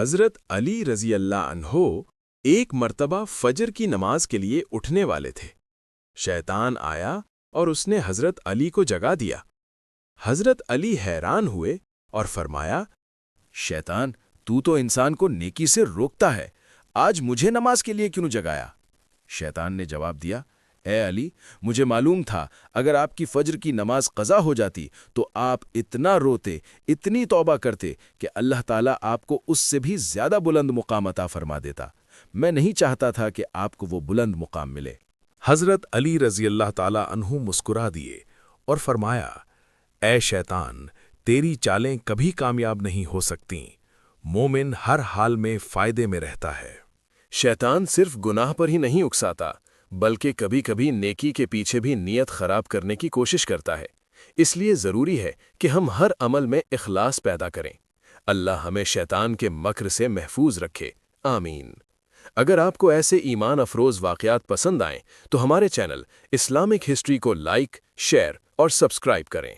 حضرت علی رضی اللہ عنہ ایک مرتبہ فجر کی نماز کے لیے اٹھنے والے تھے۔ شیطان آیا اور اس نے حضرت علی کو جگا دیا۔ حضرت علی حیران ہوئے اور فرمایا، شیطان، تو انسان کو نیکی سے روکتا ہے، آج مجھے نماز کے لیے کیوں جگایا؟ شیطان نے جواب دیا، اے علی، مجھے معلوم تھا اگر آپ کی فجر کی نماز قضا ہو جاتی تو آپ اتنا روتے، اتنی توبہ کرتے کہ اللہ تعالیٰ آپ کو اس سے بھی زیادہ بلند مقام عطا فرما دیتا۔ میں نہیں چاہتا تھا کہ آپ کو وہ بلند مقام ملے۔ حضرت علی رضی اللہ تعالیٰ عنہ مسکرا دیے اور فرمایا، اے شیطان، تیری چالیں کبھی کامیاب نہیں ہو سکتیں۔ مومن ہر حال میں فائدے میں رہتا ہے۔ شیطان صرف گناہ پر ہی نہیں اکساتا بلکہ کبھی کبھی نیکی کے پیچھے بھی نیت خراب کرنے کی کوشش کرتا ہے۔ اس لیے ضروری ہے کہ ہم ہر عمل میں اخلاص پیدا کریں۔ اللہ ہمیں شیطان کے مکر سے محفوظ رکھے، آمین۔ اگر آپ کو ایسے ایمان افروز واقعات پسند آئیں تو ہمارے چینل اسلامک ہسٹری کو لائک، شیئر اور سبسکرائب کریں۔